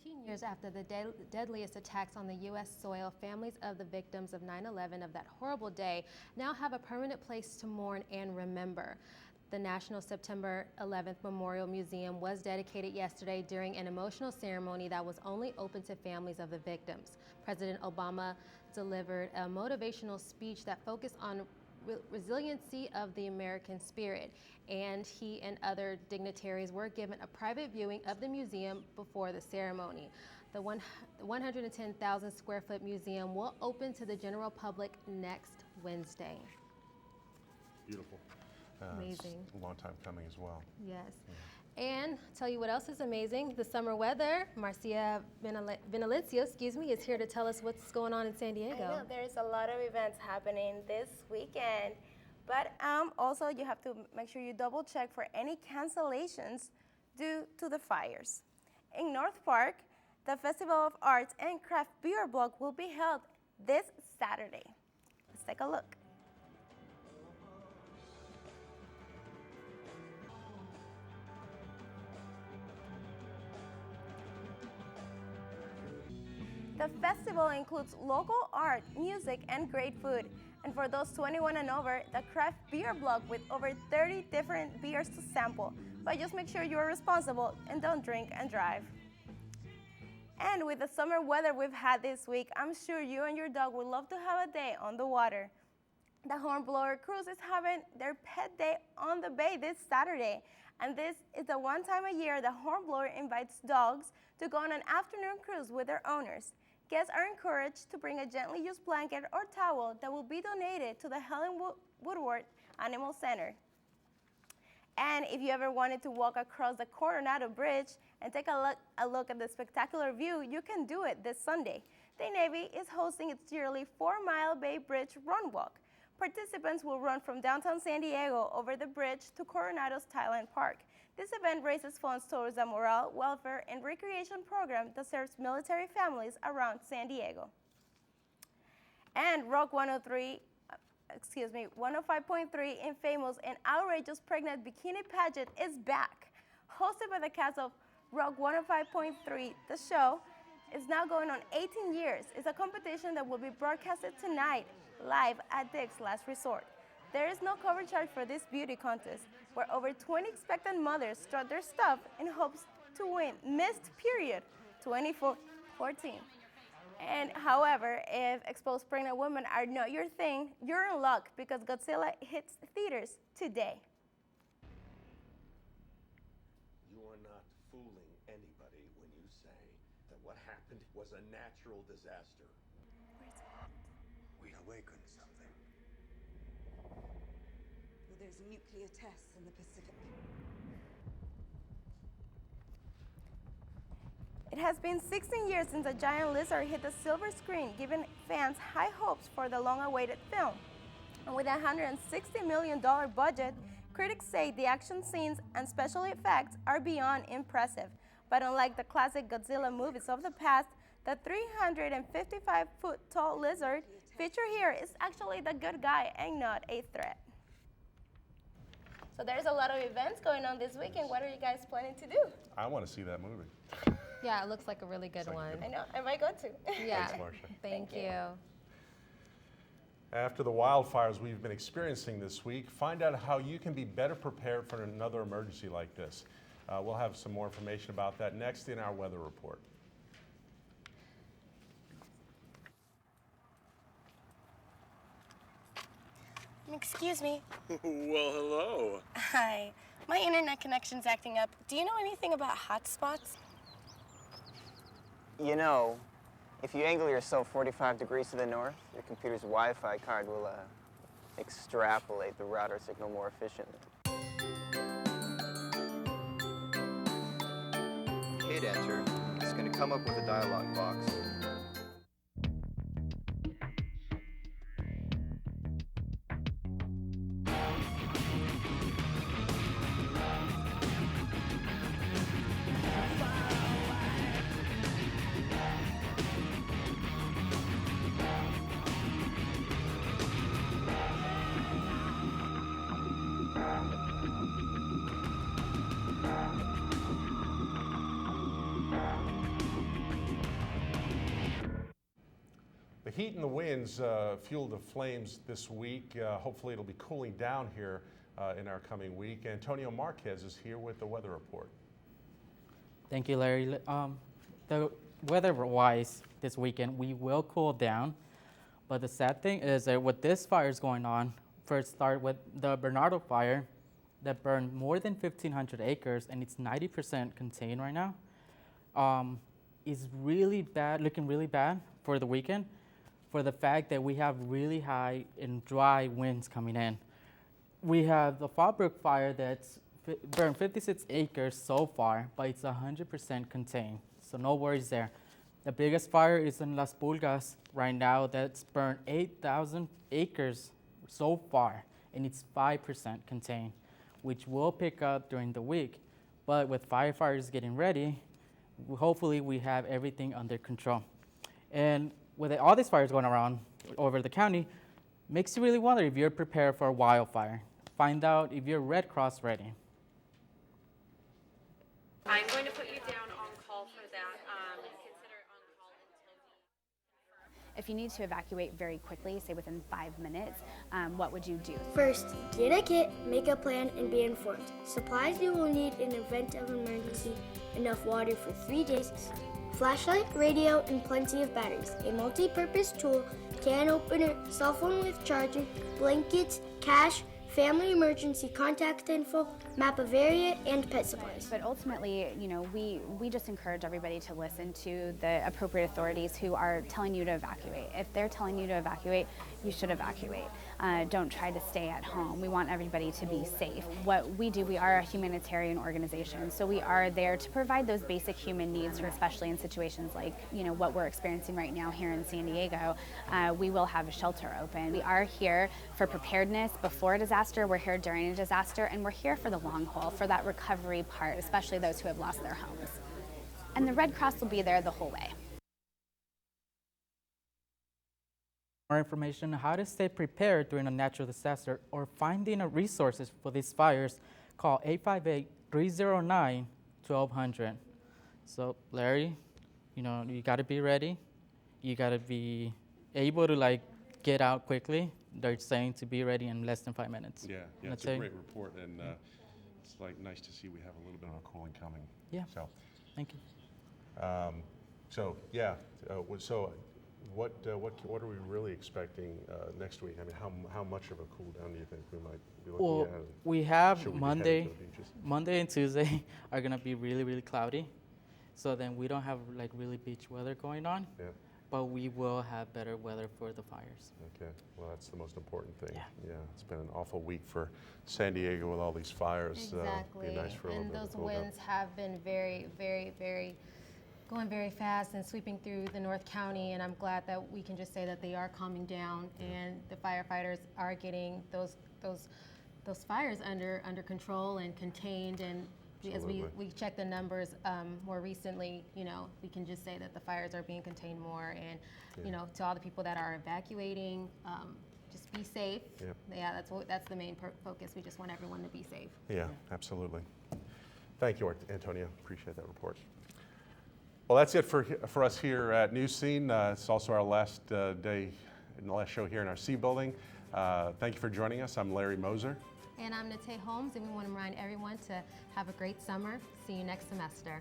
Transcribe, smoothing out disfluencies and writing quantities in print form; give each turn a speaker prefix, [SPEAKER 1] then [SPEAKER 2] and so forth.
[SPEAKER 1] 15 years after the deadliest attacks on the U.S. soil, families of the victims of 9/11 of that horrible day now have a permanent place to mourn and remember. The National September 11th Memorial Museum was dedicated yesterday during an emotional ceremony that was only open to families of the victims. President Obama delivered a motivational speech that focused on resiliency of the American spirit, and he and other dignitaries were given a private viewing of the museum before the ceremony. The 110,000 square foot museum will open to the general public next Wednesday.
[SPEAKER 2] Beautiful.
[SPEAKER 1] Amazing.
[SPEAKER 2] It's a long time coming as well.
[SPEAKER 1] Yes. And tell you what else is amazing, the summer weather. Marcia Benalicio, is here to tell us what's going on in San Diego.
[SPEAKER 3] I know, there's a lot of events happening this weekend, but also you have to make sure you double check for any cancellations due to the fires. In North Park, the Festival of Arts and Craft Beer Block will be held this Saturday. Let's take a look. The festival includes local art, music, and great food. And for those 21 and over, the craft beer block with over 30 different beers to sample. But just make sure you are responsible and don't drink and drive. And with the summer weather we've had this week, I'm sure you and your dog would love to have a day on the water. The Hornblower Cruise is having their pet day on the bay this Saturday. And this is the one time a year the Hornblower invites dogs to go on an afternoon cruise with their owners. Guests are encouraged to bring a gently used blanket or towel that will be donated to the Helen Woodward Animal Center. And if you ever wanted to walk across the Coronado Bridge and take a look at the spectacular view, you can do it this Sunday. The Navy is hosting its yearly 4-mile Bay Bridge Run Walk. Participants will run from downtown San Diego over the bridge to Coronado's Thailand Park. This event raises funds towards the morale, welfare, and recreation program that serves military families around San Diego. And Rock 105.3 infamous and outrageous pregnant bikini pageant is back. Hosted by the cast of Rock 105.3, the show is now going on 18 years. It's a competition that will be broadcasted tonight live at Dick's Last Resort. There is no cover charge for this beauty contest, where over 20 expectant mothers strut their stuff in hopes to win Missed Period 2014. And however, if exposed pregnant women are not your thing, you're in luck because Godzilla hits theaters today.
[SPEAKER 4] You are not fooling anybody when you say that what happened was a natural disaster.
[SPEAKER 5] We awakened something.
[SPEAKER 6] Well, there's nuclear tests in the Pacific.
[SPEAKER 3] It has been 16 years since a giant lizard hit the silver screen, giving fans high hopes for the long-awaited film. And with a $160 million budget, critics say the action scenes and special effects are beyond impressive. But unlike the classic Godzilla movies of the past, the 355-foot-tall lizard featured here is actually the good guy and not a threat. So there's a lot of events going on this weekend. What are you guys planning to do?
[SPEAKER 2] I want to see that movie.
[SPEAKER 1] Yeah, it looks like a really good one.
[SPEAKER 3] I know, I might go to.
[SPEAKER 1] Yeah,
[SPEAKER 2] Thanks, Marcia.
[SPEAKER 1] Thank you.
[SPEAKER 2] After the wildfires we've been experiencing this week, find out how you can be better prepared for another emergency like this. We'll have some more information about that next in our weather report.
[SPEAKER 3] Excuse me.
[SPEAKER 5] Well, hello.
[SPEAKER 3] Hi. My internet connection's acting up. Do you know anything about hotspots?
[SPEAKER 7] You know, if you angle yourself 45 degrees to the north, your computer's Wi-Fi card will extrapolate the router signal more efficiently.
[SPEAKER 5] Hit enter. It's going to come up with a dialog box.
[SPEAKER 2] heat and the winds fueled the flames this week. Hopefully it'll be cooling down here in our coming week. Antonio Marquez is here with the weather report.
[SPEAKER 8] Thank you, Larry. The weather-wise this weekend, we will cool down. But the sad thing is that with this fires going on, first start with the Bernardo fire that burned more than 1,500 acres, and it's 90% contained right now. Is really bad, looking really bad for the weekend, for the fact that we have really high and dry winds coming in. We have the Fallbrook fire that's burned 56 acres so far, but it's 100% contained, so no worries there. The biggest fire is in Las Pulgas right now that's burned 8,000 acres so far, and it's 5% contained, which will pick up during the week. But with firefighters getting ready, hopefully we have everything under control. And with all these fires going around over the county, makes you really wonder if you're prepared for a wildfire. Find out if you're Red Cross ready.
[SPEAKER 9] I'm going to put you down on call for that. Consider on call until
[SPEAKER 10] If you need to evacuate very quickly, say within 5 minutes, what would you do?
[SPEAKER 11] First, get a kit, make a plan, and be informed. Supplies you will need in event of emergency: enough water for 3 days, flashlight, radio, and plenty of batteries, a multi-purpose tool, can opener, cell phone with charger, blankets, cash, family emergency contact info, map of area, and pet supplies.
[SPEAKER 10] But ultimately, we just encourage everybody to listen to the appropriate authorities who are telling you to evacuate. If they're telling you to evacuate, you should evacuate. Don't try to stay at home. We want everybody to be safe. What we do, we are a humanitarian organization, so we are there to provide those basic human needs, especially in situations like what we're experiencing right now here in San Diego. We will have a shelter open. We are here for preparedness before a disaster, we're here during a disaster, and we're here for the long haul, for that recovery part, especially those who have lost their homes. And the Red Cross will be there the whole way.
[SPEAKER 8] More information on how to stay prepared during a natural disaster or finding resources for these fires, call 858-309-1200. So Larry, you got to be ready. You got to be able to get out quickly. They're saying to be ready in less than 5 minutes.
[SPEAKER 2] Yeah, it's a great report, and it's nice to see we have a little bit of a cooling coming.
[SPEAKER 8] Yeah.
[SPEAKER 2] So,
[SPEAKER 8] thank you.
[SPEAKER 2] So what are we really expecting next week? I mean, how much of a cool down do you think we might be looking at?
[SPEAKER 8] We have
[SPEAKER 2] Should we be
[SPEAKER 8] Monday
[SPEAKER 2] heading to the beaches?
[SPEAKER 8] Monday and Tuesday are gonna be really, really cloudy. So then we don't have really beach weather going on.
[SPEAKER 2] Yeah.
[SPEAKER 8] But we will have better weather for the fires.
[SPEAKER 2] Okay, well, that's the most important thing.
[SPEAKER 8] Yeah.
[SPEAKER 2] It's been an awful week for San Diego with all these fires.
[SPEAKER 1] Exactly.
[SPEAKER 2] Be nice for a little
[SPEAKER 1] And
[SPEAKER 2] bit of
[SPEAKER 1] those
[SPEAKER 2] cool down.
[SPEAKER 1] winds have been very, very, very going very fast and sweeping through the North County, and I'm glad that we can just say that they are calming down and the firefighters are getting those fires under control and contained. And as we check the numbers more recently, we can just say that the fires are being contained more. And to all the people that are evacuating, just be safe.
[SPEAKER 2] Yep.
[SPEAKER 1] Yeah, that's the main focus. We just want everyone to be safe.
[SPEAKER 2] Yeah, absolutely. Thank you, Antonio. Appreciate that report. Well, that's it for us here at News Scene. It's also our last day and the last show here in our C building. Thank you for joining us. I'm Larry Moser.
[SPEAKER 1] And I'm Nate Holmes, and we want to remind everyone to have a great summer. See you next semester.